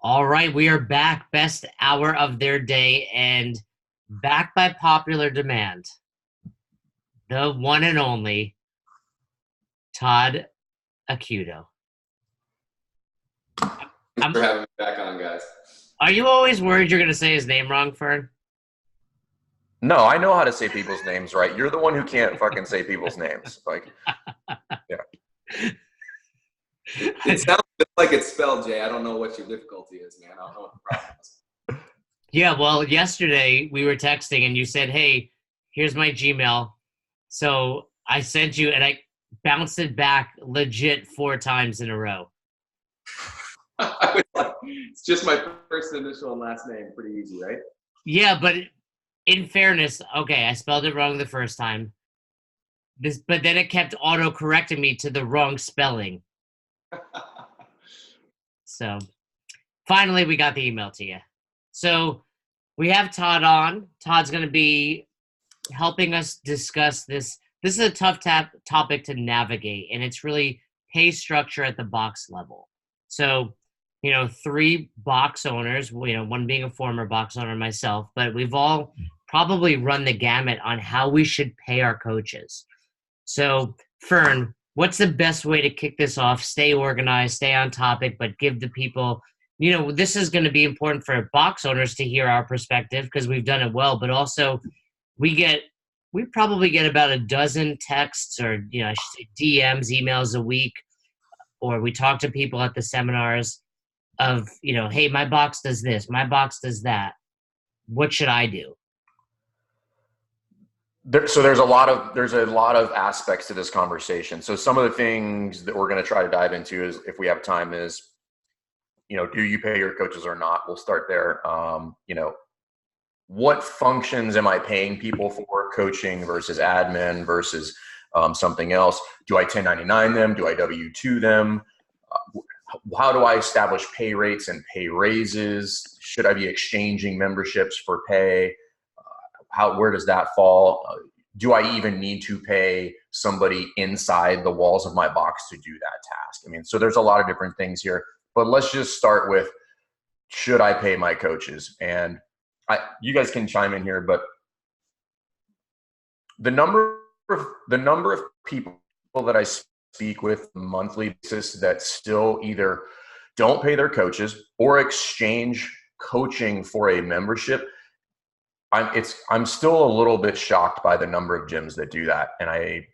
All right, we are back. Best hour of their day and back by popular demand. The one and only Todd Acuto. Thanks for having me back on, guys. Are you always worried you're going to say his name wrong, Fern? No, I know how to say people's names right. You're the one who can't fucking say people's names. Like, yeah. It sounds like it's spelled, Jay. I don't know what your difficulty is, man. I don't know what the problem is. Yeah, well, yesterday we were texting and you said, hey, here's my Gmail. So I sent you and I bounced it back legit 4 times in a row. It's just my first initial and last name. Pretty easy, right? Yeah, but in fairness, okay, I spelled it wrong the first time. But then it kept auto-correcting me to the wrong spelling. So finally we got the email to you. So we have Todd on. Todd's going to be helping us discuss this. This is a tough topic to navigate, and it's really pay structure at the box level. So, 3 box owners, one being a former box owner myself, but we've all probably run the gamut on how we should pay our coaches. So, Fern, what's the best way to kick this off? Stay organized, stay on topic, but give the people, this is going to be important for box owners to hear our perspective because we've done it well, but also we probably get about a dozen texts or, I should say DMs, emails a week, or we talk to people at the seminars of, hey, my box does this, my box does that. What should I do? So there's a lot of aspects to this conversation. So some of the things that we're going to try to dive into is, if we have time, is, do you pay your coaches or not? We'll start there. What functions am I paying people for, coaching versus admin versus something else? Do I 1099 them? Do I W-2 them? How do I establish pay rates and pay raises? Should I be exchanging memberships for pay? Where does that fall? Do I even need to pay somebody inside the walls of my box to do that task? I mean, so there's a lot of different things here, but let's just start with, should I pay my coaches? And you guys can chime in here, but the number of people that I speak with on a monthly basis that still either don't pay their coaches or exchange coaching for a membership, I'm still a little bit shocked by the number of gyms that do that. And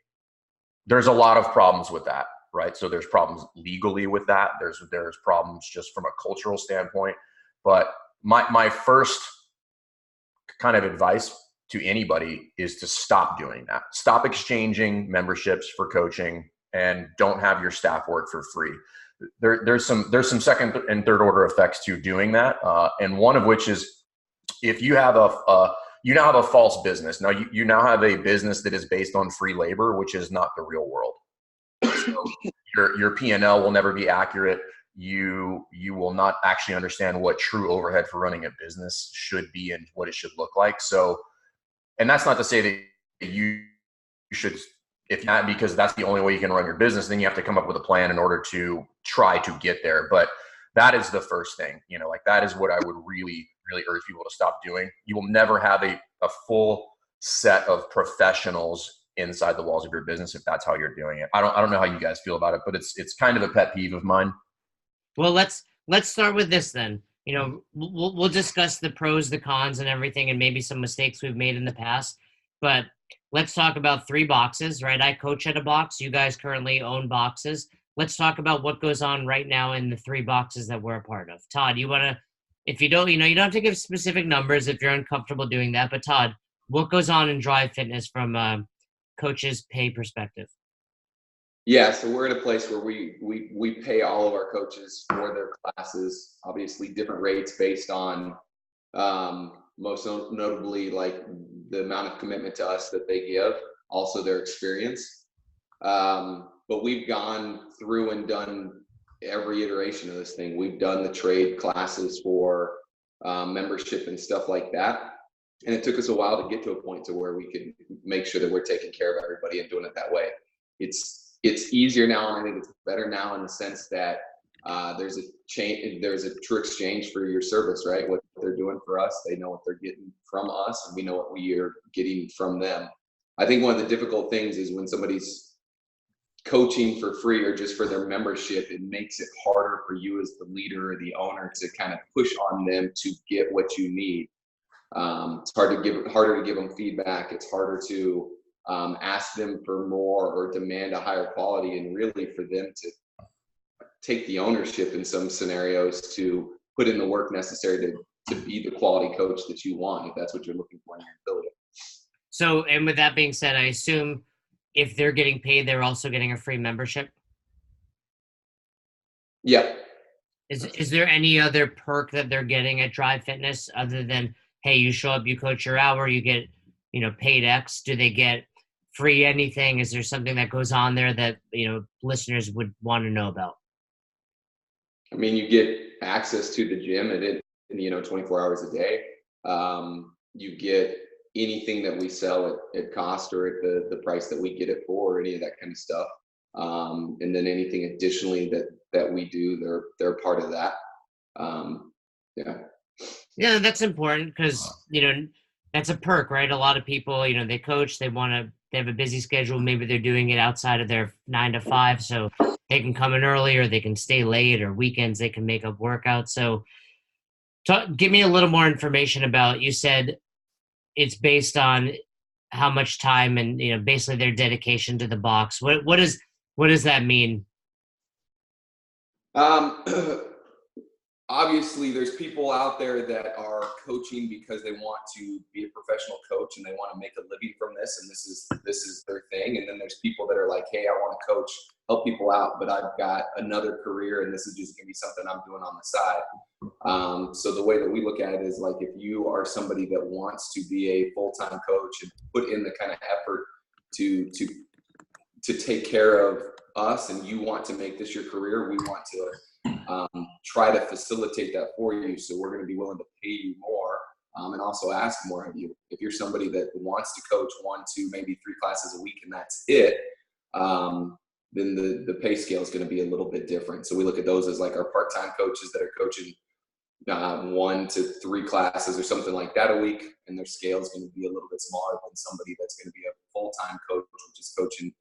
there's a lot of problems with that, right? So there's problems legally with that. There's problems just from a cultural standpoint. But my first kind of advice to anybody is to stop doing that. Stop exchanging memberships for coaching and don't have your staff work for free. There's some second and third order effects to doing that. And one of which is, if you have you now have a false business. Now you now have a business that is based on free labor, which is not the real world. So your P&L will never be accurate. You will not actually understand what true overhead for running a business should be and what it should look like. So, and that's not to say that you should, if not, because that's the only way you can run your business, then you have to come up with a plan in order to try to get there. But that is the first thing, that is what I would really urge people to stop doing. You will never have a full set of professionals inside the walls of your business if that's how you're doing it. I don't know how you guys feel about it, but it's kind of a pet peeve of mine. Well, let's start with this then. We'll discuss the pros, the cons, and everything, and maybe some mistakes we've made in the past. But let's talk about 3 boxes, right? I coach at a box. You guys currently own boxes. Let's talk about what goes on right now in the 3 boxes that we're a part of. Todd, you want to, if you don't, you don't have to give specific numbers if you're uncomfortable doing that. But Todd, what goes on in Drive Fitness from a coach's pay perspective? Yeah, so we're in a place where we pay all of our coaches for their classes, obviously different rates based on most notably like the amount of commitment to us that they give, also their experience. But we've gone through and done every iteration of this thing. We've done the trade classes for membership and stuff like that. And it took us a while to get to a point to where we could make sure that we're taking care of everybody and doing it that way. It's easier now, and I think it's better now in the sense that there's a true exchange for your service, right? What they're doing for us, they know what they're getting from us, and we know what we are getting from them. I think one of the difficult things is when somebody's coaching for free or just for their membership, it makes it harder for you as the leader or the owner to kind of push on them to get what you need. It's harder to give them feedback. It's harder to ask them for more or demand a higher quality, and really for them to take the ownership in some scenarios to put in the work necessary to be the quality coach that you want, if that's what you're looking for in your affiliate. So, and with that being said, I assume if they're getting paid, they're also getting a free membership? Yeah. Is there any other perk that they're getting at Drive Fitness other than, hey, you show up, you coach your hour, you get, paid X? Do they get free anything? Is there something that goes on there that, listeners would want to know about? I mean, you get access to the gym at 24 hours a day. You get anything that we sell at cost or at the price that we get it for, or any of that kind of stuff. And then anything additionally that we do, they're part of that. Yeah, that's important because, that's a perk, right? A lot of people, they coach, they have a busy schedule. Maybe they're doing it outside of their 9 to 5. So they can come in early, or they can stay late, or weekends they can make up workouts. So give me a little more information about, you said it's based on how much time and, basically their dedication to the box. What does that mean? Obviously there's people out there that are coaching because they want to be a professional coach and they want to make a living from this, and this is their thing. And then there's people that are like, hey, I want to coach, help people out, but I've got another career and this is just gonna be something I'm doing on the side. So the way that we look at it is like, if you are somebody that wants to be a full-time coach and put in the kind of effort to take care of us, and you want to make this your career, we want to try to facilitate that for you. So we're going to be willing to pay you more, and also ask more of you. If you're somebody that wants to coach 1, 2, maybe 3 classes a week and that's it, then the pay scale is going to be a little bit different. So we look at those as like our part-time coaches that are coaching 1 to 3 classes or something like that a week, and their scale is going to be a little bit smaller than somebody that's going to be a full-time coach, which is coaching,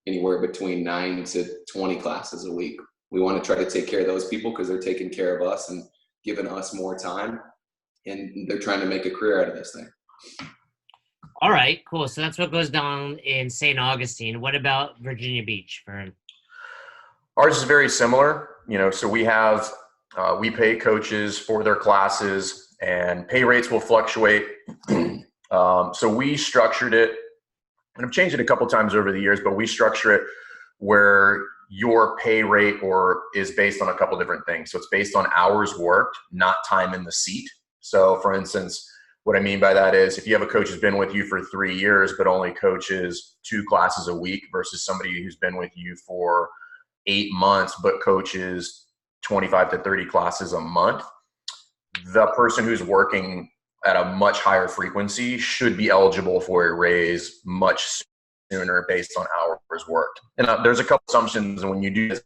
anywhere between 9 to 20 classes a week. We want to try to take care of those people because they're taking care of us and giving us more time, and they're trying to make a career out of this thing. All right, cool. So that's what goes down in St. Augustine. What about Virginia Beach, Fern? Ours is very similar. So we pay coaches for their classes, and pay rates will fluctuate. So we structured it, and I've changed it a couple times over the years, but we structure it where your pay rate is based on a couple different things. So it's based on hours worked, not time in the seat. So for instance, what I mean by that is if you have a coach who's been with you for 3 years, but only coaches 2 classes a week, versus somebody who's been with you for 8 months, but coaches 25 to 30 classes a month, the person who's working at a much higher frequency should be eligible for a raise much sooner based on hours worked. And there's a couple assumptions, and when you do this,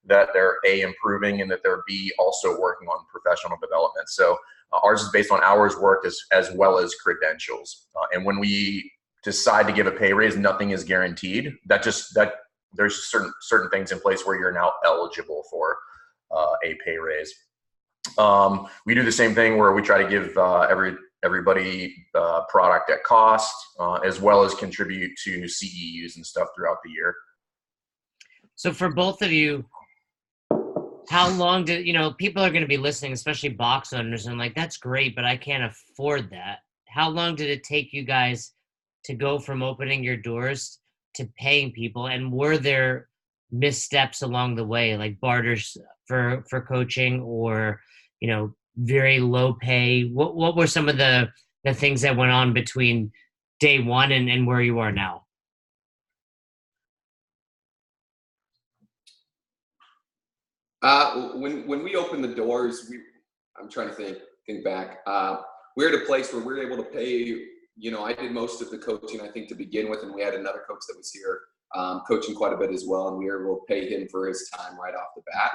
that they're A, improving, and that they're B, also working on professional development. So ours is based on hours worked as well as credentials. And when we decide to give a pay raise, nothing is guaranteed. There's certain things in place where you're now eligible for a pay raise. We do the same thing where we try to give everybody product at cost, as well as contribute to CEUs and stuff throughout the year. So for both of you, how long did, people are going to be listening, especially box owners, and like, that's great, but I can't afford that. How long did it take you guys to go from opening your doors to paying people? And were there missteps along the way, like barters for coaching, or, very low pay? What were some of the things that went on between day one and where you are now? When we opened the doors, I'm trying to think back. We're at a place where we're able to pay, I did most of the coaching, I think, to begin with, and we had another coach that was here coaching quite a bit as well, and we were able to pay him for his time right off the bat.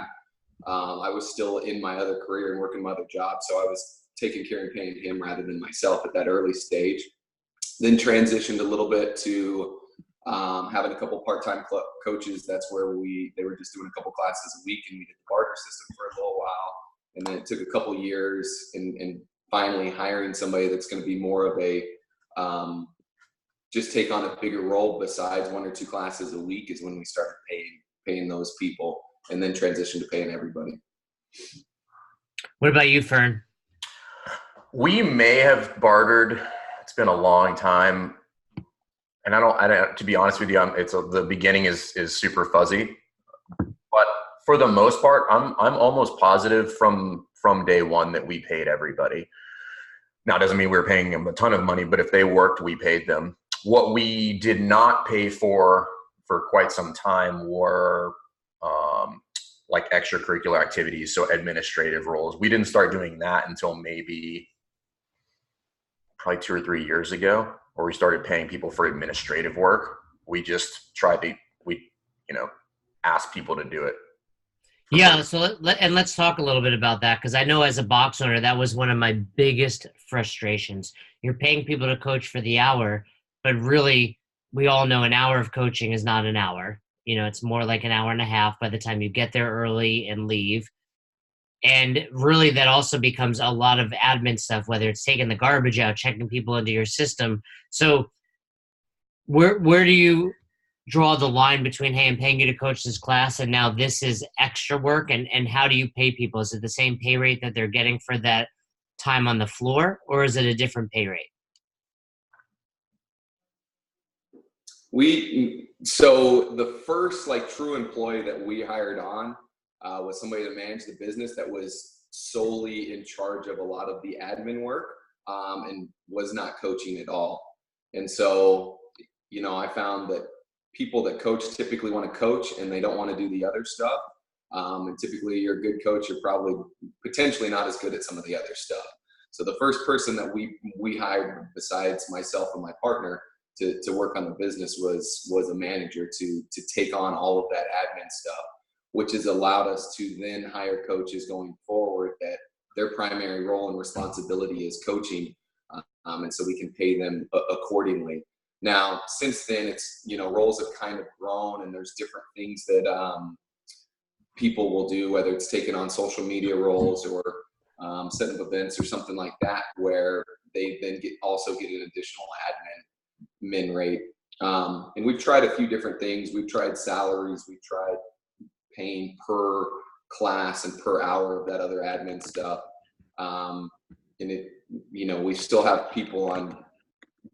I was still in my other career and working my other job. So I was taking care and paying him rather than myself at that early stage. Then transitioned a little bit to having a couple part-time coaches. That's where they were just doing a couple classes a week, and we did the barter system for a little while. And then it took a couple years, and finally hiring somebody that's going to be more of a just take on a bigger role besides 1 or 2 classes a week is when we started paying those people, and then transitioned to paying everybody. What about you, Fern? We may have bartered. It's been a long time. And I don't, to be honest with you, the beginning is super fuzzy, but for the most part, I'm almost positive from day one that we paid everybody. Now, it doesn't mean we were paying them a ton of money, but if they worked, we paid them. What we did not pay for quite some time were like extracurricular activities, so administrative roles. We didn't start doing that until probably 2 or 3 years ago, where we started paying people for administrative work. We just ask people to do it. Yeah, so let's talk a little bit about that, because I know as a box owner, that was one of my biggest frustrations. You're paying people to coach for the hour, but really, we all know an hour of coaching is not an hour. It's more like an hour and a half by the time you get there early and leave. And really, that also becomes a lot of admin stuff, whether it's taking the garbage out, checking people into your system. So where do you draw the line between, hey, I'm paying you to coach this class, and now this is extra work, and how do you pay people? Is it the same pay rate that they're getting for that time on the floor, or is it a different pay rate? So the first true employee that we hired on was somebody to manage the business that was solely in charge of a lot of the admin work, and was not coaching at all. And so, I found that people that coach typically want to coach and they don't want to do the other stuff. And typically you're a good coach, you're probably potentially not as good at some of the other stuff. So the first person that we hired besides myself and my partner to work on the business was a manager to take on all of that admin stuff, which has allowed us to then hire coaches going forward that their primary role and responsibility is coaching. And so we can pay them accordingly. Now, since then, it's, roles have kind of grown, and there's different things that people will do, whether it's taking on social media roles or setting up events or something like that, where they then also get an additional admin rate. And we've tried a few different things. We've tried salaries. We've tried paying per class and per hour of that other admin stuff. And we still have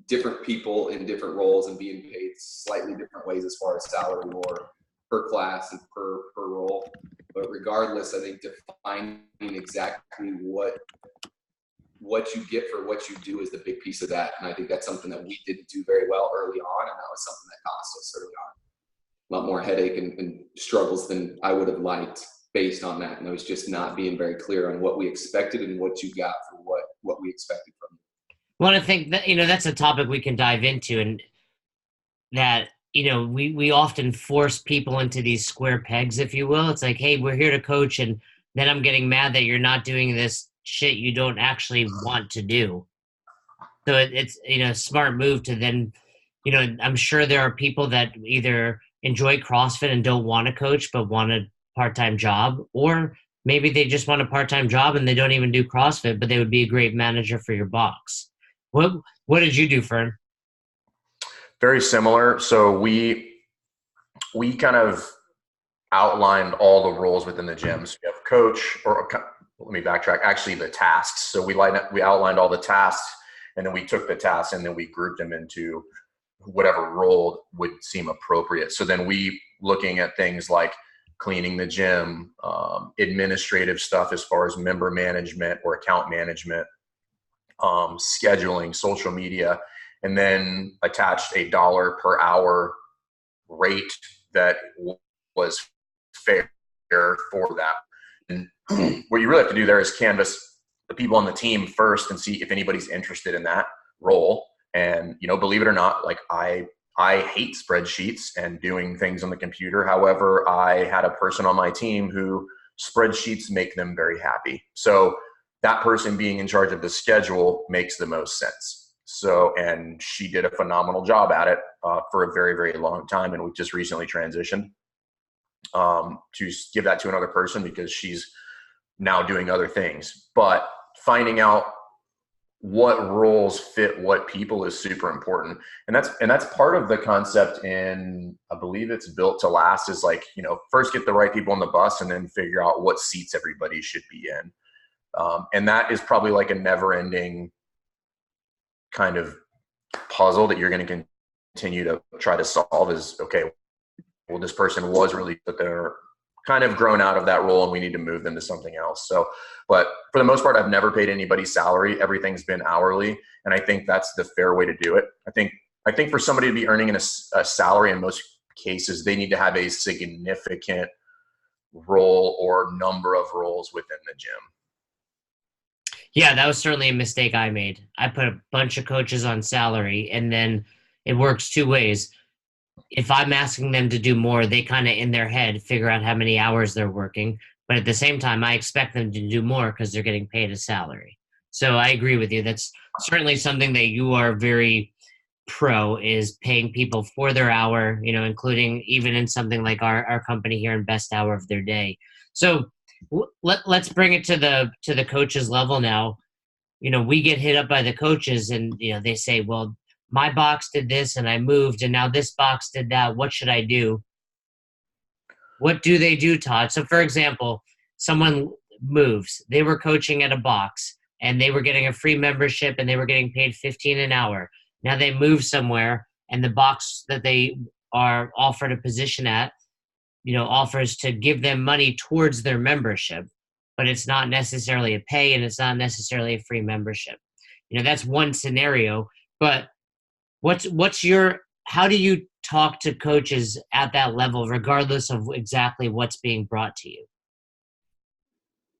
different people in different roles and being paid slightly different ways as far as salary or per class and per role. But regardless, I think defining exactly what you get for what you do is the big piece of that. And I think that's something that we didn't do very well early on, and that was something that cost us early on a lot more headache and struggles than I would have liked based on that. And I was just not being very clear on what we expected and what you got for what we expected from you. Well, I think that, that's a topic we can dive into, and that, we often force people into these square pegs, if you will. It's like, hey, we're here to coach, and then I'm getting mad that you're not doing this shit you don't actually want to do. So it's, a smart move to then, I'm sure there are people that either enjoy CrossFit and don't want to coach but want a part-time job, or maybe they just want a part-time job and they don't even do CrossFit, but they would be a great manager for your box. What did you do, Fern? Very similar. So we kind of outlined all the roles within the gym. So you have coach, or let me backtrack, actually the tasks. So we outlined all the tasks, and then we took the tasks and then we grouped them into whatever role would seem appropriate. So then we looking at things like cleaning the gym, administrative stuff as far as member management or account management, scheduling, social media, and then attached a $1 per hour rate that was fair for that. And what you really have to do there is canvass the people on the team first and see if anybody's interested in that role. And, believe it or not, I hate spreadsheets and doing things on the computer. However, I had a person on my team who spreadsheets make them very happy. So that person being in charge of the schedule makes the most sense. So, and she did a phenomenal job at it for a very, very long time. And we just recently transitioned to give that to another person because she's now doing other things. But finding out what roles fit what people is super important. And that's part of the concept in, I believe it's Built to Last, is like, you know, first get the right people on the bus and then figure out what seats everybody should be in. And that is probably like a never ending kind of puzzle that you're going to continue to try to solve is, okay, well, this person was really, but they're kind of grown out of that role and we need to move them to something else. So, but for the most part, I've never paid anybody salary. Everything's been hourly. And I think that's the fair way to do it. I think for somebody to be earning a salary, in most cases, they need to have a significant role or number of roles within the gym. Yeah, that was certainly a mistake I made. I put a bunch of coaches on salary, and then it works two ways. If I'm asking them to do more, they kind of in their head figure out how many hours they're working. But at the same time, I expect them to do more because they're getting paid a salary. So I agree with you. That's certainly something that you are very pro, is paying people for their hour, you know, including even in something like our company here in best hour of their day. So let's bring it to the coaches level now. You know, we get hit up by the coaches and, you know, they say, well, my box did this and I moved and now this box did that. What should I do? What do they do, Todd? So for example, someone moves, they were coaching at a box and they were getting a free membership and they were getting paid $15 an hour. Now they move somewhere and the box that they are offered a position at, you know, offers to give them money towards their membership, but it's not necessarily a pay and it's not necessarily a free membership. You know, that's one scenario, but how do you talk to coaches at that level, regardless of exactly what's being brought to you?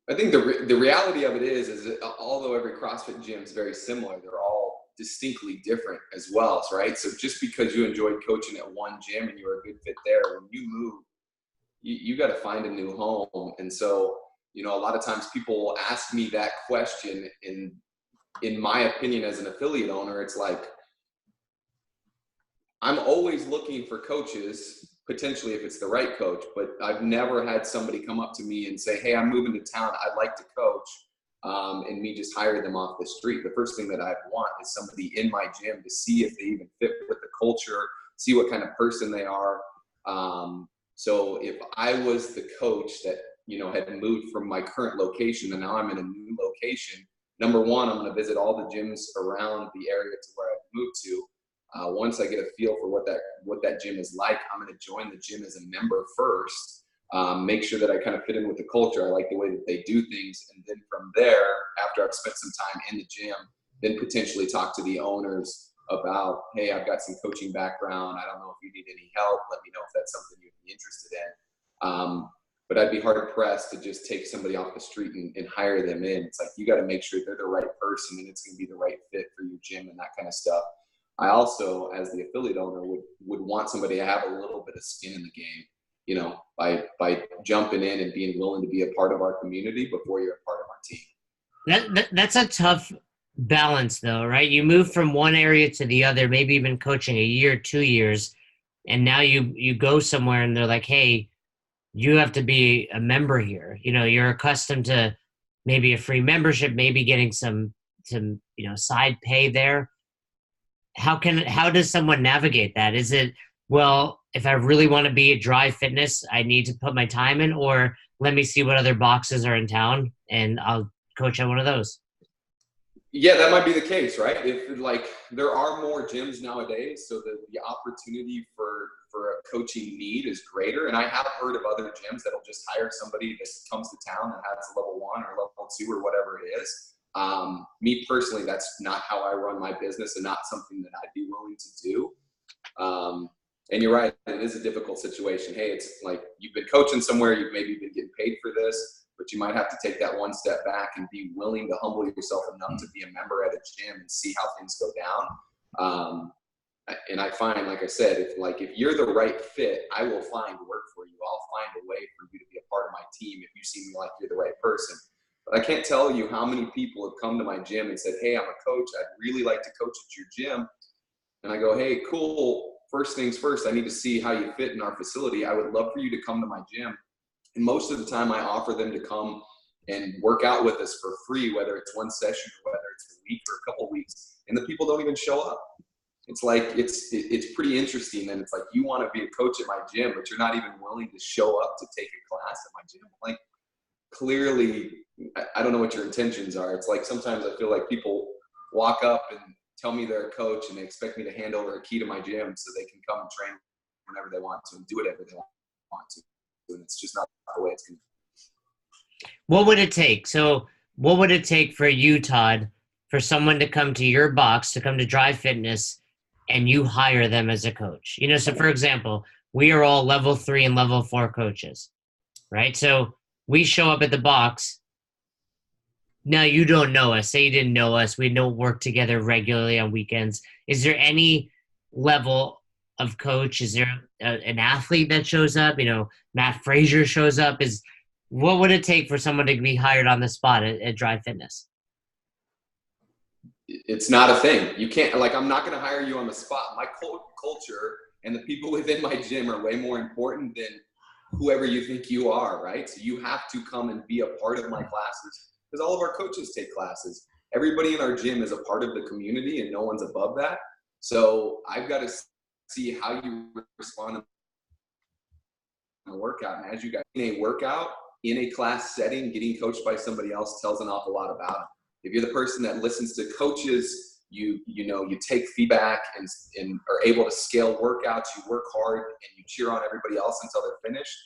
I think the reality of it is that although every CrossFit gym is very similar, they're all distinctly different as well, right? So just because you enjoyed coaching at one gym and you were a good fit there, when you move, you got to find a new home. And so, you know, a lot of times people will ask me that question. In my opinion, as an affiliate owner, it's like, I'm always looking for coaches, potentially if it's the right coach, but I've never had somebody come up to me and say, hey, I'm moving to town, I'd like to coach, and me just hire them off the street. The first thing that I want is somebody in my gym to see if they even fit with the culture, see what kind of person they are. So if I was the coach that, you know, had moved from my current location and now I'm in a new location, number one, I'm going to visit all the gyms around the area to where I've moved to. Once I get a feel for what that gym is like, I'm going to join the gym as a member first, make sure that I kind of fit in with the culture. I like the way that they do things. And then from there, after I've spent some time in the gym, then potentially talk to the owners about, hey, I've got some coaching background. I don't know if you need any help. Let me know if that's something you'd be interested in. But I'd be hard pressed to just take somebody off the street and hire them in. It's like, you got to make sure they're the right person and it's going to be the right fit for your gym and that kind of stuff. I also, as the affiliate owner, would want somebody to have a little bit of skin in the game, you know, by jumping in and being willing to be a part of our community before you're a part of our team. That's a tough balance, though, right? You move from one area to the other, maybe even coaching a year, 2 years, and now you go somewhere and they're like, hey, you have to be a member here. You know, you're accustomed to maybe a free membership, maybe getting some you know, side pay there. How does someone navigate that? Is it, well, if I really want to be a dry fitness, I need to put my time in, or let me see what other boxes are in town and I'll coach at one of those? Yeah, that might be the case, right? If like there are more gyms nowadays, so the opportunity for a coaching need is greater. And I have heard of other gyms that'll just hire somebody that comes to town and has a level 1 or level 2 or whatever it is. Me personally, that's not how I run my business and not something that I'd be willing to do. And you're right, it is a difficult situation. Hey, it's like you've been coaching somewhere, you've maybe been getting paid for this, but you might have to take that one step back and be willing to humble yourself enough to be a member at a gym and see how things go down. and I find, like I said, if you're the right fit, I will find work for you. I'll find a way for you to be a part of my team if you see me like you're the right person. But I can't tell you how many people have come to my gym and said, hey, I'm a coach. I'd really like to coach at your gym. And I go, hey, cool. First things first, I need to see how you fit in our facility. I would love for you to come to my gym. And most of the time I offer them to come and work out with us for free, whether it's one session or whether it's a week or a couple of weeks. And the people don't even show up. It's like, it's pretty interesting. And it's like, you want to be a coach at my gym, but you're not even willing to show up to take a class at my gym. Like, clearly, I don't know what your intentions are. It's like, sometimes I feel like people walk up and tell me they're a coach and they expect me to hand over a key to my gym so they can come and train whenever they want to and do whatever they want to. And it's just not the way it's going to be. What would it take? So what would it take for you, Todd, for someone to come to your box, to come to Drive Fitness, and you hire them as a coach? You know, so for example, we are all level 3 and level 4 coaches, right? So we show up at the box. Now, you don't know us. Say you didn't know us. We don't work together regularly on weekends. Is there any level of coach? Is there an athlete that shows up? You know, Matt Frazier shows up. What would it take for someone to be hired on the spot at Drive Fitness? It's not a thing. You can't, like, I'm not going to hire you on the spot. My culture and the people within my gym are way more important than whoever you think you are, right? So you have to come and be a part of my classes, because all of our coaches take classes. Everybody in our gym is a part of the community and no one's above that. So I've got to see how you respond to a workout. And as you guys, in a workout, in a class setting, getting coached by somebody else tells an awful lot about them. If you're the person that listens to coaches, you take feedback and are able to scale workouts, you work hard and you cheer on everybody else until they're finished,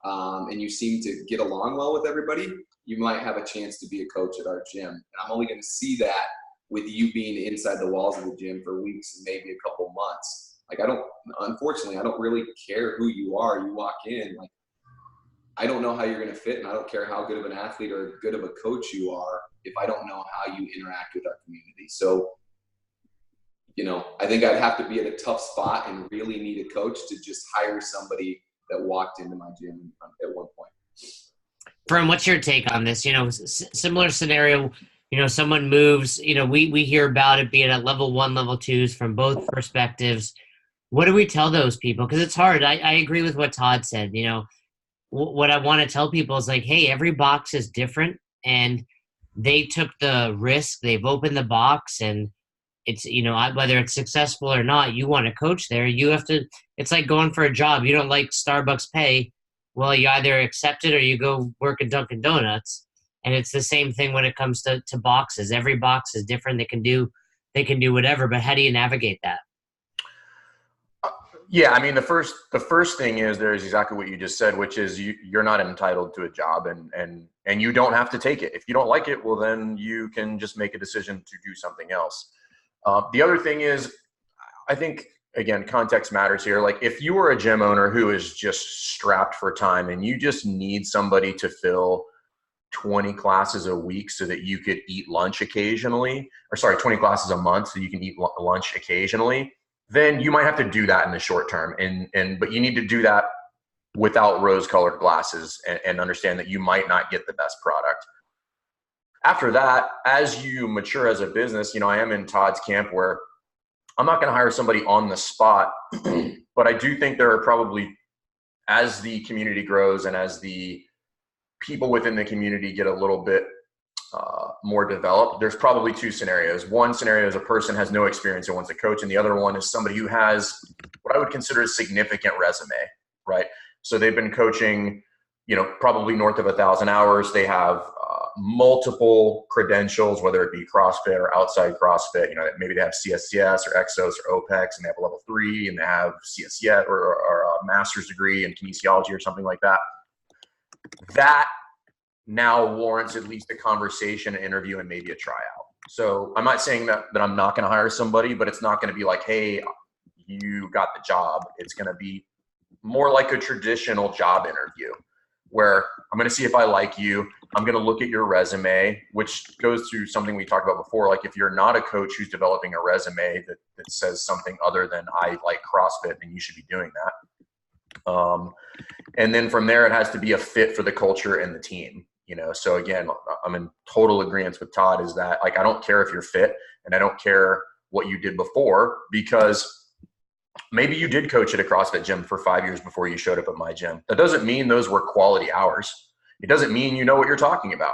and you seem to get along well with everybody, you might have a chance to be a coach at our gym. And I'm only going to see that with you being inside the walls of the gym for weeks and maybe a couple months. Like, unfortunately, I don't really care who you are. You walk in, like, I don't know how you're going to fit, and I don't care how good of an athlete or good of a coach you are if I don't know how you interact with our community. So, I think I'd have to be at a tough spot and really need a coach to just hire somebody that walked into my gym at one point. Fern, what's your take on this? Similar scenario, someone moves, we hear about it being at level 1, level 2s from both perspectives. What do we tell those people? Because it's hard. I agree with what Todd said. What I want to tell people is like, hey, every box is different, and they took the risk. They've opened the box, and it's, whether it's successful or not, you want to coach there. You have to, it's like going for a job. You don't like Starbucks pay. Well, you either accept it or you go work at Dunkin' Donuts. And it's the same thing when it comes to boxes. Every box is different. They can do whatever, but how do you navigate that? Yeah, I mean, the first thing is there's exactly what you just said, which is you're not entitled to a job, and you don't have to take it. If you don't like it, well, then you can just make a decision to do something else. The other thing is, I think, again, context matters here. Like, if you are a gym owner who is just strapped for time and you just need somebody to fill 20 classes a week so that you could eat lunch occasionally, 20 classes a month so you can eat lunch occasionally, then you might have to do that in the short term. But you need to do that without rose-colored glasses and understand that you might not get the best product. After that, as you mature as a business, I am in Todd's camp where I'm not going to hire somebody on the spot, but I do think there are probably, as the community grows and as the people within the community get a little bit more developed, there's probably 2 scenarios. One scenario is a person has no experience and wants a coach, and the other one is somebody who has what I would consider a significant resume, right? So they've been coaching, probably north of 1,000 hours. They have multiple credentials, whether it be CrossFit or outside CrossFit. Maybe they have CSCS or Exos or OPEX, and they have a level 3, and they have CSCS or a master's degree in kinesiology or something like that. That now warrants at least a conversation, an interview, and maybe a tryout. So I'm not saying that I'm not going to hire somebody, but it's not going to be like, hey, you got the job. It's going to be more like a traditional job interview. where I'm going to see if I like you. I'm going to look at your resume, which goes to something we talked about before. Like if you're not a coach who's developing a resume that says something other than I like CrossFit, then you should be doing that. And then from there, it has to be a fit for the culture and the team. So again, I'm in total agreement with Todd is that like, I don't care if you're fit and I don't care what you did before, because maybe you did coach at a CrossFit gym for 5 years before you showed up at my gym. That doesn't mean those were quality hours. It doesn't mean you know what you're talking about.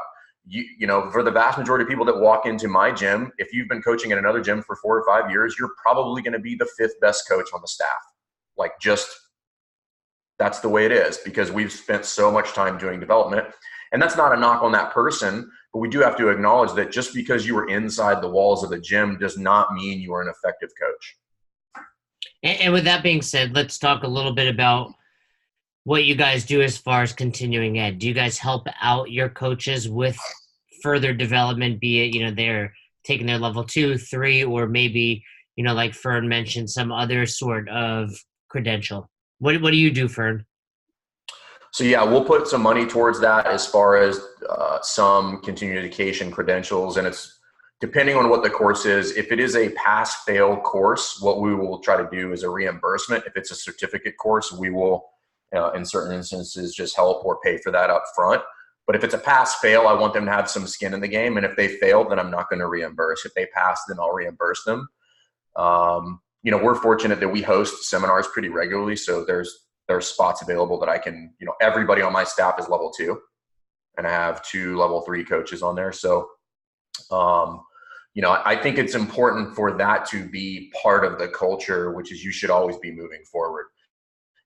For the vast majority of people that walk into my gym, if you've been coaching at another gym for 4 or 5 years, you're probably going to be the 5th best coach on the staff. Like that's the way it is, because we've spent so much time doing development. And that's not a knock on that person, but we do have to acknowledge that just because you were inside the walls of the gym does not mean you are an effective coach. And with that being said, let's talk a little bit about what you guys do as far as continuing ed. Do you guys help out your coaches with further development, be it, they're taking their level 2, 3, or maybe, like Fern mentioned, some other sort of credential? What do you do, Fern? So yeah, we'll put some money towards that as far as some continuing education credentials. And it's depending on what the course is. If it is a pass-fail course, what we will try to do is a reimbursement. If it's a certificate course, we will, in certain instances, just help or pay for that up front. But if it's a pass-fail, I want them to have some skin in the game. And if they fail, then I'm not going to reimburse. If they pass, then I'll reimburse them. We're fortunate that we host seminars pretty regularly. So there's spots available that I can, everybody on my staff is level 2 and I have 2 level 3 coaches on there. So, I think it's important for that to be part of the culture, which is you should always be moving forward.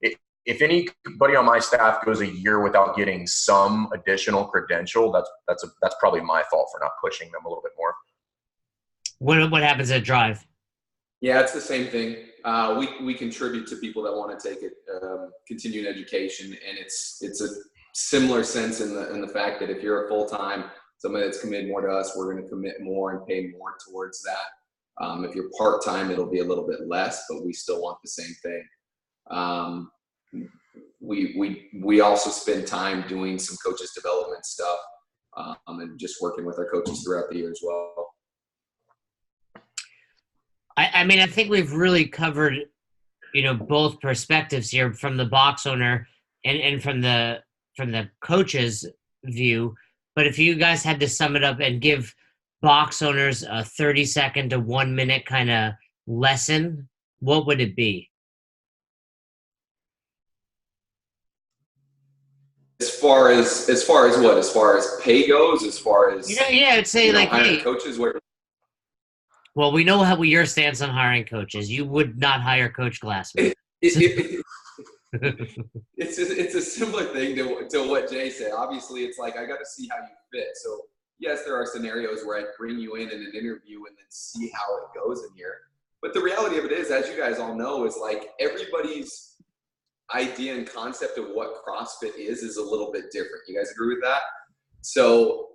If anybody on my staff goes a year without getting some additional credential, that's probably my fault for not pushing them a little bit more. What happens at Drive? Yeah, it's the same thing. We contribute to people that want to take it, continuing education, and it's a similar sense in the fact that if you're a full-time, somebody that's committed more to us, we're going to commit more and pay more towards that. If you're part-time, it'll be a little bit less, but we still want the same thing. We also spend time doing some coaches development stuff, and just working with our coaches throughout the year as well. I think we've really covered, both perspectives here, from the box owner and from the coach's view. But if you guys had to sum it up and give box owners a 30-second to 1 minute kind of lesson, what would it be? As far as what? As far as pay goes? As far as I'd say hey, coaches. Well, we know how your stance on hiring coaches. You would not hire Coach Glassman. It's a similar thing to what Jay said. Obviously, it's like I got to see how you fit. So yes, there are scenarios where I bring you in an interview and then see how it goes in here. But the reality of it is, as you guys all know, is like everybody's idea and concept of what CrossFit is a little bit different. You guys agree with that? So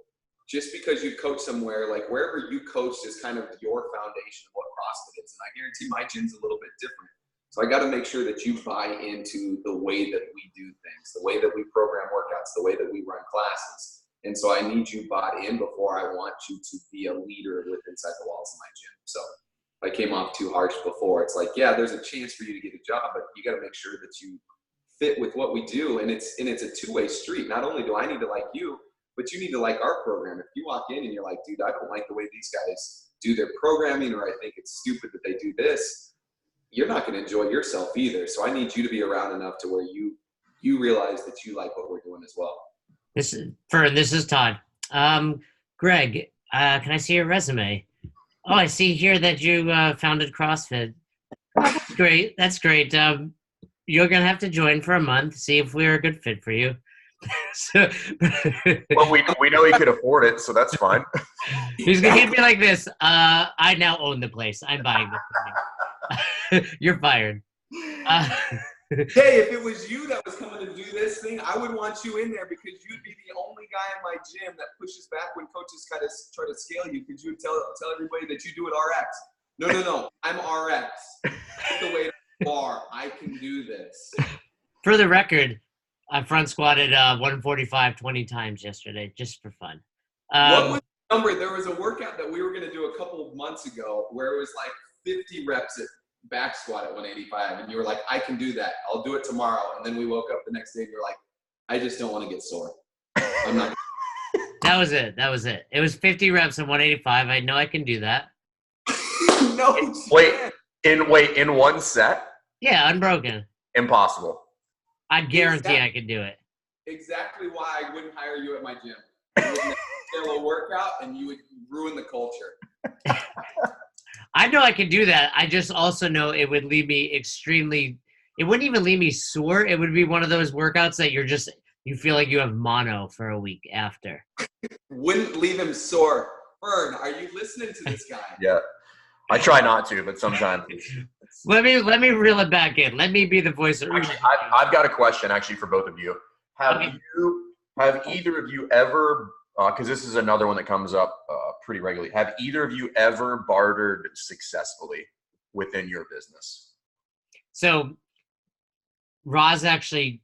just because you coach somewhere, like wherever you coached is kind of your foundation of what CrossFit is. And I guarantee my gym's a little bit different. So I got to make sure that you buy into the way that we do things, the way that we program workouts, the way that we run classes. And so I need you bought in before I want you to be a leader inside the walls of my gym. So if I came off too harsh before, it's like, yeah, there's a chance for you to get a job, but you got to make sure that you fit with what we do. And it's a two-way street. Not only do I need to like you, but you need to like our program. If you walk in and you're like, dude, I don't like the way these guys do their programming, or I think it's stupid that they do this, you're not going to enjoy yourself either. So I need you to be around enough to where you realize that you like what we're doing as well. Fern, this is Todd. Greg, can I see your resume? Oh, I see here that you founded CrossFit. Oh, that's great. That's great. You're going to have to join for a month, see if we're a good fit for you. Well, we know he could afford it, so that's fine. He'd be like this. I now own the place. I'm buying this thing. You're fired. Hey, if it was you that was coming to do this thing, I would want you in there because you'd be the only guy in my gym that pushes back when coaches kind of try to scale you. Because you would tell everybody that you do it RX. No. I'm RX. That's the way to bar. I can do this. For the record, I front squatted 145 20 times yesterday, just for fun. What was the number? There was a workout that we were going to do a couple of months ago where it was like 50 reps at back squat at 185. And you were like, I can do that. I'll do it tomorrow. And then we woke up the next day and you're like, I just don't want to get sore. I'm not. That was it. It was 50 reps and 185. I know I can do that. No. In one set? Yeah, unbroken. Impossible. I guarantee I could do it. Exactly why I wouldn't hire you at my gym. You would nail a workout and you would ruin the culture. I know I could do that. I just also know it would leave me it wouldn't even leave me sore. It would be one of those workouts that you feel like you have mono for a week after. Wouldn't leave him sore. Fern, are you listening to this guy? Yeah. I try not to, but sometimes. Let me reel it back in. Let me be the voice of reason. I've got a question actually for both of you. Have either of you ever, because this is another one that comes up pretty regularly, have either of you ever bartered successfully within your business? So Roz actually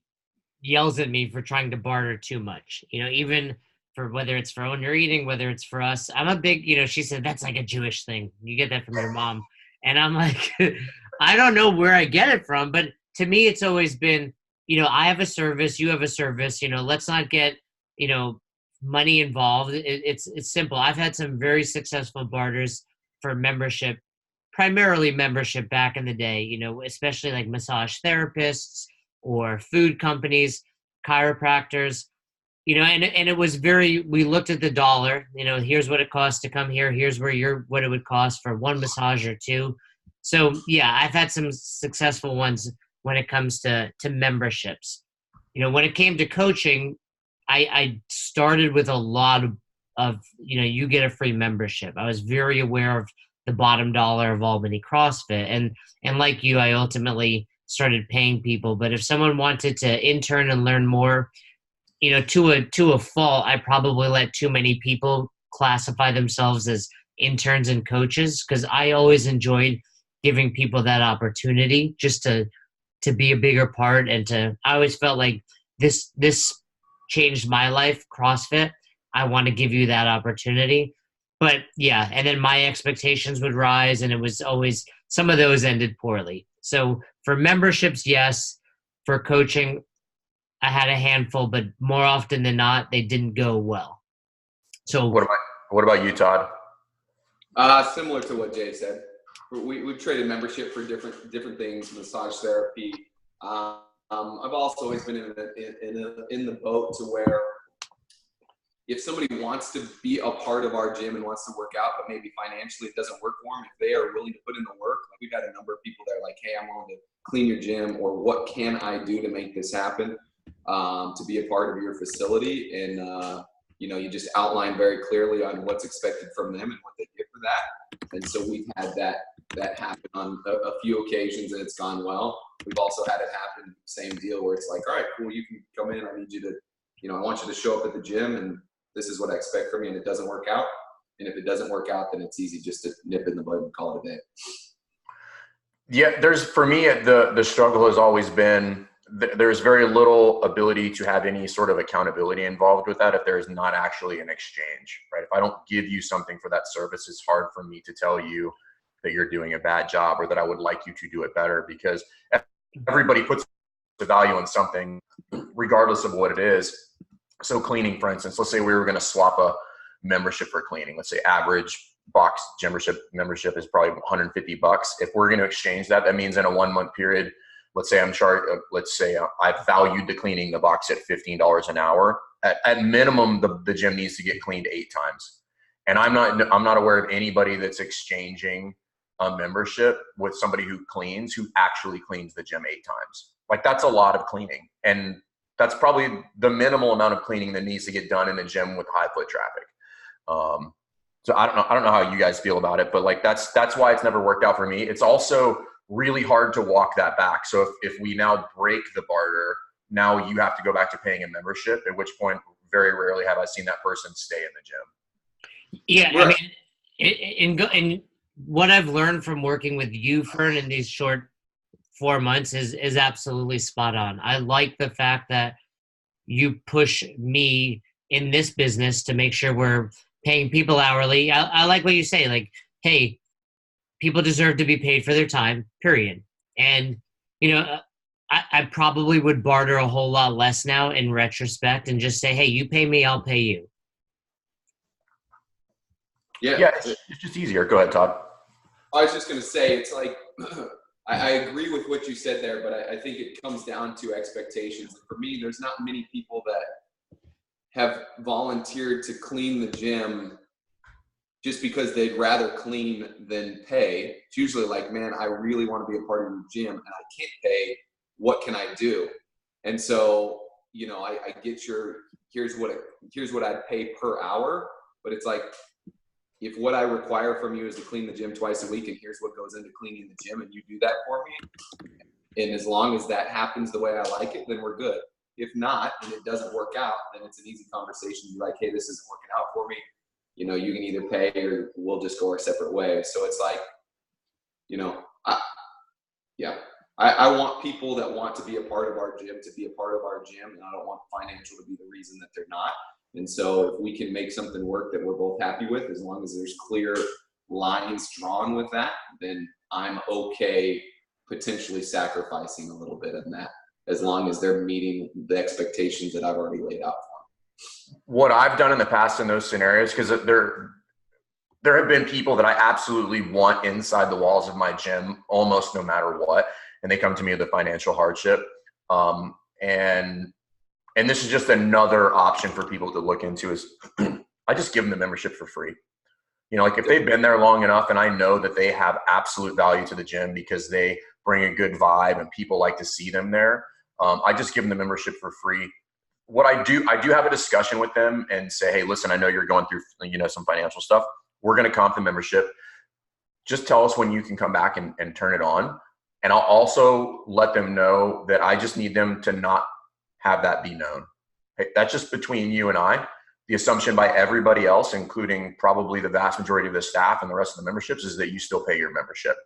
yells at me for trying to barter too much. Even for whether it's for Under Eating, whether it's for us. I'm a big, she said, that's like a Jewish thing. You get that from your mom. And I'm like, I don't know where I get it from, but to me, it's always been, I have a service, you have a service, let's not get, money involved. It's simple. I've had some very successful barters for membership, primarily membership back in the day, especially like massage therapists or food companies, chiropractors. And it was we looked at the dollar, here's what it costs to come here. Here's what it would cost for one massage or two. So yeah, I've had some successful ones when it comes to memberships. When it came to coaching, I started with a lot of, you get a free membership. I was very aware of the bottom dollar of Albany CrossFit. And like you, I ultimately started paying people. But if someone wanted to intern and learn more, to a fault, I probably let too many people classify themselves as interns and coaches, because I always enjoyed giving people that opportunity just to be a bigger part. And I always felt like this changed my life, CrossFit. I want to give you that opportunity. But yeah, and then my expectations would rise, and it was always, some of those ended poorly. So for memberships, yes. For coaching, I had a handful, but more often than not, they didn't go well. So what about you, Todd? Similar to what Jay said. We've traded membership for different things, massage therapy. I've also always been in the boat to where if somebody wants to be a part of our gym and wants to work out, but maybe financially it doesn't work for them, if they are willing to put in the work, like we've had a number of people that are like, hey, I'm willing to clean your gym, or what can I do to make this happen, to be a part of your facility. And, you just outline very clearly on what's expected from them and what they get for that. And so we've had that happen on a few occasions, and it's gone well. We've also had it happen, same deal, where it's like, all right, cool, you can come in. I need you to, I want you to show up at the gym, and this is what I expect from you, and it doesn't work out. And if it doesn't work out, then it's easy just to nip in the bud and call it a day. Yeah, for me, the struggle has always been, there's very little ability to have any sort of accountability involved with that if there is not actually an exchange, right? If I don't give you something for that service, it's hard for me to tell you that you're doing a bad job or that I would like you to do it better, because everybody puts the value on something regardless of what it is. So cleaning, for instance, let's say we were going to swap a membership for cleaning. Let's say average box membership is probably $150. If we're going to exchange that, that means in a 1 month period, let's say I've valued the cleaning the box at $15 an hour. At minimum, the gym needs to get cleaned 8 times. And I'm not aware of anybody that's exchanging a membership with somebody who actually cleans the gym 8 times. Like, that's a lot of cleaning. And that's probably the minimal amount of cleaning that needs to get done in the gym with high foot traffic. So I don't know how you guys feel about it, but like that's why it's never worked out for me. It's also really hard to walk that back. So if we now break the barter, now you have to go back to paying a membership, at which point very rarely have I seen that person stay in the gym. Yeah, right. I mean, in what I've learned from working with you, Fern, in these short 4 months is absolutely spot on. I like the fact that you push me in this business to make sure we're paying people hourly. I like what you say, like, hey, people deserve to be paid for their time, period. And, I probably would barter a whole lot less now in retrospect and just say, hey, you pay me, I'll pay you. Yeah, it's just easier. Go ahead, Todd. I was just going to say, it's like, I agree with what you said there, but I think it comes down to expectations. For me, there's not many people that have volunteered to clean the gym just because they'd rather clean than pay. It's usually like, man, I really want to be a part of your gym and I can't pay. What can I do? And so, I get here's what I'd pay per hour, but it's like, if what I require from you is to clean the gym twice a week and here's what goes into cleaning the gym and you do that for me, and as long as that happens the way I like it, then we're good. If not, and it doesn't work out, then it's an easy conversation to be like, hey, this isn't working out for me. You can either pay or we'll just go our separate ways. So it's like, I want people that want to be a part of our gym to be a part of our gym, and I don't want financial to be the reason that they're not. And so if we can make something work that we're both happy with, as long as there's clear lines drawn with that, then I'm okay potentially sacrificing a little bit in that, as long as they're meeting the expectations that I've already laid out for them. What I've done in the past in those scenarios, because there have been people that I absolutely want inside the walls of my gym almost no matter what, and they come to me with a financial hardship. And this is just another option for people to look into is I just give them the membership for free. Like if they've been there long enough and I know that they have absolute value to the gym because they bring a good vibe and people like to see them there, I just give them the membership for free. What I do have a discussion with them and say, hey, listen, I know you're going through, some financial stuff. We're going to comp the membership. Just tell us when you can come back and turn it on. And I'll also let them know that I just need them to not have that be known. Hey, that's just between you and I. The assumption by everybody else, including probably the vast majority of the staff and the rest of the memberships, is that you still pay your membership.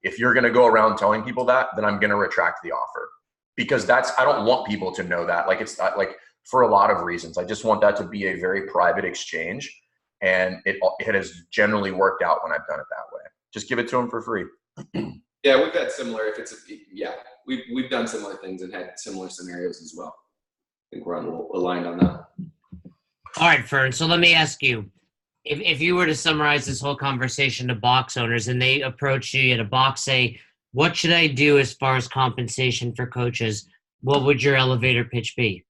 If you're going to go around telling people that, then I'm going to retract the offer, because I don't want people to know that. Like, it's not like, for a lot of reasons. I just want that to be a very private exchange, and it has generally worked out when I've done it that way. Just give it to them for free. Yeah, we've had similar. We've done similar things and had similar scenarios as well. I think we're aligned on that. All right, Fern. So let me ask you, if you were to summarize this whole conversation to box owners and they approach you at a box, say, what should I do as far as compensation for coaches? What would your elevator pitch be?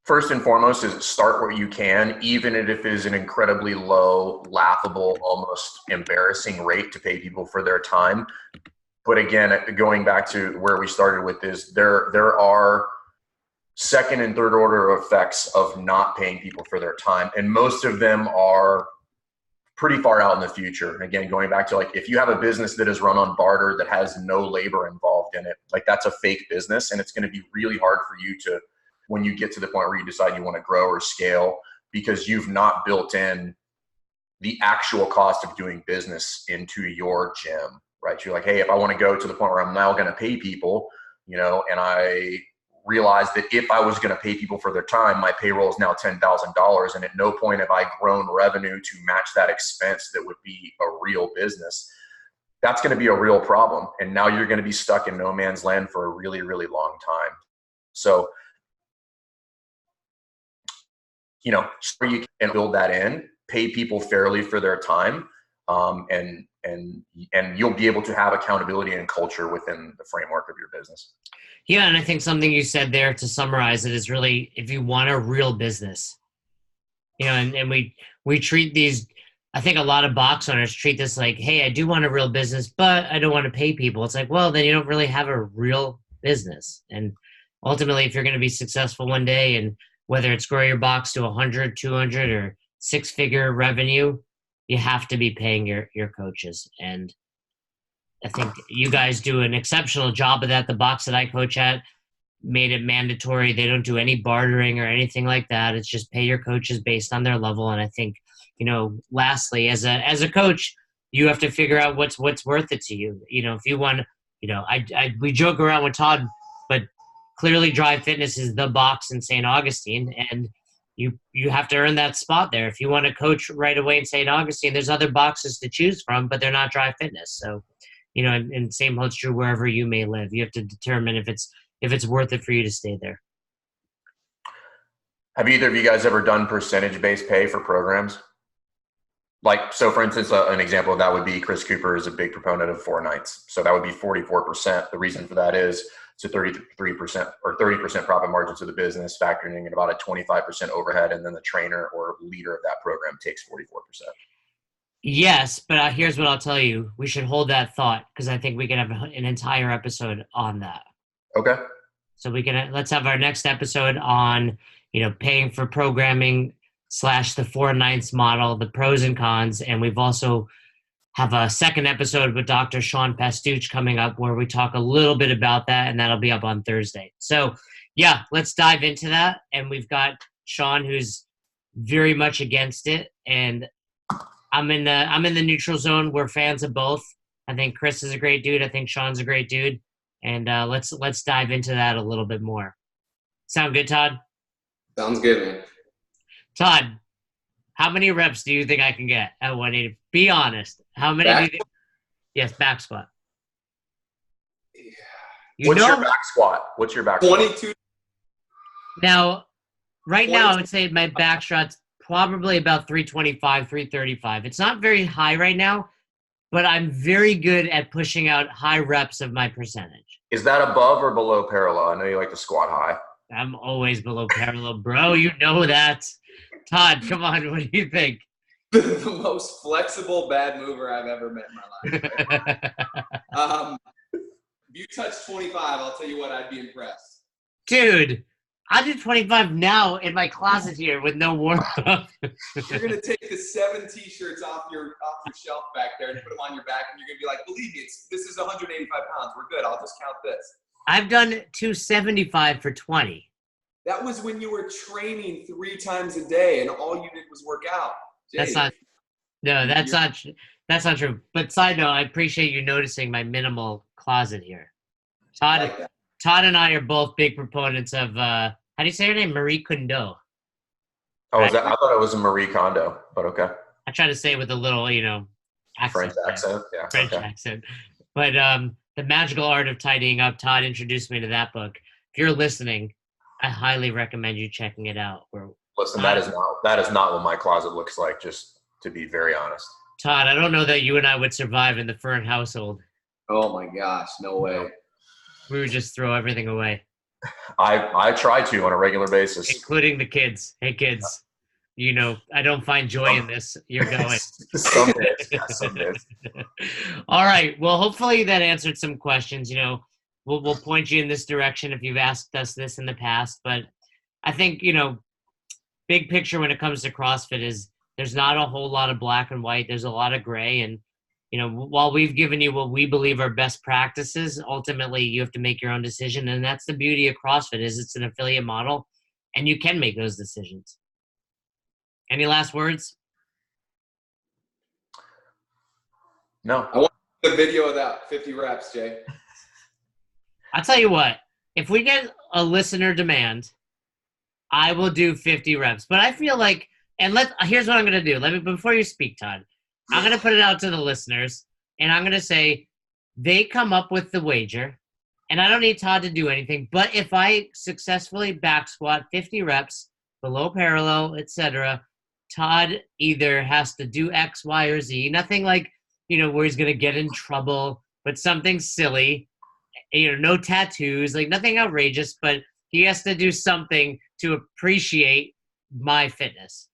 First and foremost is start where you can, even if it is an incredibly low, laughable, almost embarrassing rate to pay people for their time. But again, going back to where we started with this, there are second and third order effects of not paying people for their time. And most of them are pretty far out in the future. Again, going back to, like, if you have a business that is run on barter that has no labor involved in it, like, that's a fake business, and it's going to be really hard for you to, when you get to the point where you decide you want to grow or scale, because you've not built in the actual cost of doing business into your gym, right? You're like, hey, if I want to go to the point where I'm now going to pay people, and I realized that if I was going to pay people for their time, my payroll is now $10,000. And at no point have I grown revenue to match that expense that would be a real business. That's going to be a real problem. And now you're going to be stuck in no man's land for a really, really long time. So, so you can build that in, pay people fairly for their time, and you'll be able to have accountability and culture within the framework of your business. Yeah, and I think something you said there to summarize it is really, if you want a real business, and we treat these, I think a lot of box owners treat this like, hey, I do want a real business, but I don't want to pay people. It's like, well, then you don't really have a real business. And ultimately, if you're going to be successful one day, and whether it's grow your box to 100, 200, or six-figure revenue, you have to be paying your coaches. And I think you guys do an exceptional job of that. The box that I coach at made it mandatory. They don't do any bartering or anything like that. It's just pay your coaches based on their level. And I think, lastly, as a coach, you have to figure out what's worth it to you. If you want, we joke around with Todd, but clearly Drive Fitness is the box in St. Augustine, and you have to earn that spot there. If you want to coach right away in St. Augustine, there's other boxes to choose from, but they're not Drive Fitness. So, and same holds true wherever you may live. You have to determine if it's worth it for you to stay there. Have either of you guys ever done percentage-based pay for programs? Like, so for instance, an example of that would be Chris Cooper is a big proponent of 4 nights. So that would be 44%. The reason for that is it's a 33% or 30% profit margin to the business, factoring in about a 25% overhead, and then the trainer or leader of that program takes 44%. Yes, but here's what I'll tell you. We should hold that thought because I think we can have an entire episode on that. Okay. So let's have our next episode on, paying for programming / the 4 nights model, the pros and cons. And we've also have a second episode with Dr. Sean Pastuch coming up where we talk a little bit about that, and that'll be up on Thursday. So yeah, let's dive into that. And we've got Sean, who's very much against it. And I'm in the neutral zone. We're fans of both. I think Chris is a great dude. I think Sean's a great dude. And let's dive into that a little bit more. Sound good, Todd? Sounds good, man. Todd, how many reps do you think I can get at 180? Be honest. How many do you think? Yes, back squat. What's your back squat? What's your back squat? 22. Now, right 22. now, I would say my back squat's probably about 325, 335. It's not very high right now, but I'm very good at pushing out high reps of my percentage. Is that above or below parallel? I know you like to squat high. I'm always below parallel, bro. You know that. Todd, come on. What do you think? The most flexible bad mover I've ever met in my life. If you touch 25, I'll tell you what, I'd be impressed. Dude, I do 25 now in my closet here with no warm-up. You're going to take the 7 T-shirts off your shelf back there and put them on your back, and you're going to be like, believe me, this is 185 pounds. We're good. I'll just count this. I've done 275 for 20. That was when you were training 3 times a day, and all you did was work out. Jay, That's not true. But side note, I appreciate you noticing my minimal closet here. Todd and I are both big proponents of how do you say her name? Marie Kondo. Oh, is that? I thought it was a Marie Kondo, but okay. I try to say it with a little, accent. French accent, yeah. French accent. But The Magical Art of Tidying Up, Todd introduced me to that book. If you're listening, I highly recommend you checking it out. Listen, that is not what my closet looks like, just to be very honest. Todd, I don't know that you and I would survive in the Fern household. Oh my gosh, no way. We would just throw everything away. I try to on a regular basis. Including the kids. Hey, kids, I don't find joy in this. You're going. Some days, yeah, some days. All right. Well, hopefully that answered some questions. We'll point you in this direction if you've asked us this in the past. But I think, big picture when it comes to CrossFit is there's not a whole lot of black and white. There's a lot of gray. And, while we've given you what we believe are best practices, ultimately you have to make your own decision. And that's the beauty of CrossFit is it's an affiliate model and you can make those decisions. Any last words? No. I want the video of that 50 reps, Jay. I'll tell you what, if we get a listener demand, I will do 50 reps. But I feel like, here's what I'm going to do. Before you speak, Todd, I'm going to put it out to the listeners, and I'm going to say they come up with the wager, and I don't need Todd to do anything. But if I successfully back squat 50 reps, below parallel, etc., Todd either has to do X, Y, or Z. Nothing like, where he's going to get in trouble, but something silly. No tattoos, nothing outrageous, but he has to do something to appreciate my fitness.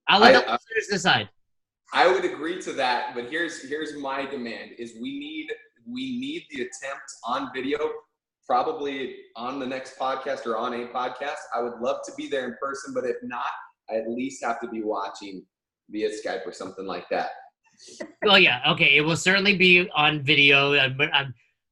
I'll let the listeners decide. I would agree to that, but here's my demand: is we need the attempt on video, probably on the next podcast or on a podcast. I would love to be there in person, but if not, I at least have to be watching via Skype or something like that. Well, yeah, okay, it will certainly be on video, but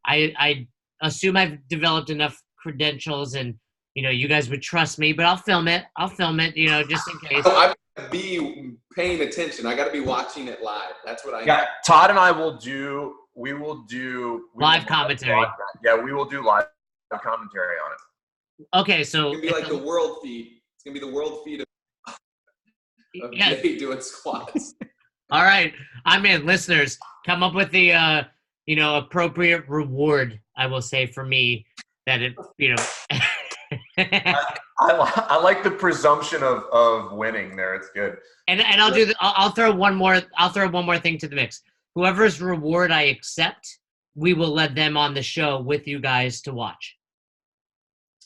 I assume I've developed enough credentials and, you guys would trust me, but I'll film it, just in case. I got to be paying attention. I got to be watching it live. That's what I Yeah, need. Todd and I will do live commentary. Yeah, we will do live commentary on it. Okay, so It's gonna be like the world feed. It's gonna be the world feed of Jay doing squats. All right, I'm in. Listeners, come up with the appropriate reward. I will say for me that it I like the presumption of winning there. It's good. And I'll throw one more thing to the mix. Whoever's reward I accept, we will let them on the show with you guys to watch.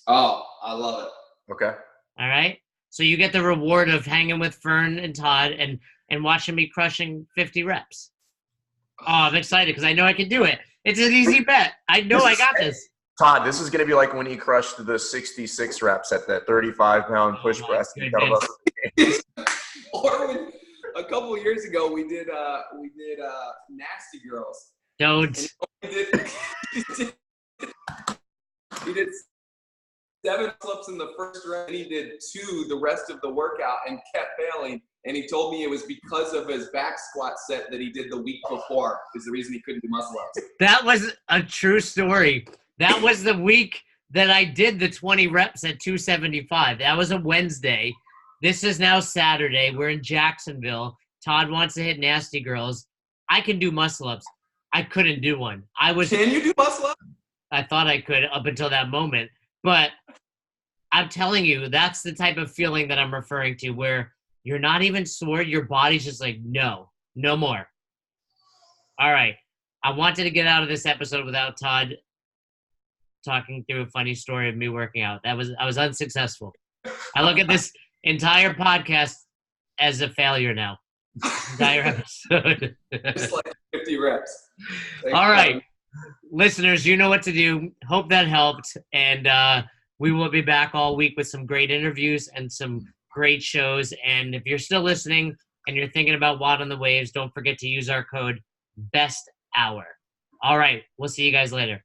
Oh, I love it. Okay. All right. So you get the reward of hanging with Fern and Todd and watching me crushing 50 reps. Oh, I'm excited because I know I can do it. It's an easy bet. I know I got this. Todd, this is going to be like when he crushed the 66 reps at that 35-pound push press. Or when a couple of years ago we did Nasty Girls. Don't. He did 7 flips in the first round, and he did 2 the rest of the workout and kept failing. And he told me it was because of his back squat set that he did the week before is the reason he couldn't do muscle ups. That was a true story. That was the week that I did the 20 reps at 275. That was a Wednesday. This is now Saturday. We're in Jacksonville. Todd wants to hit Nasty Girls. I can do muscle ups. I couldn't do one. Can you do muscle ups? I thought I could up until that moment. But I'm telling you, that's the type of feeling that I'm referring to where you're not even sore. Your body's just like, no more. All right. I wanted to get out of this episode without Todd talking through a funny story of me working out. I was unsuccessful. I look at this entire podcast as a failure now. Entire episode. It's like 50 reps. All right. Listeners, you know what to do. Hope that helped. And we will be back all week with some great interviews and some great shows. And if you're still listening and you're thinking about Watt on the Waves, don't forget to use our code BESTHOUR. All right. We'll see you guys later.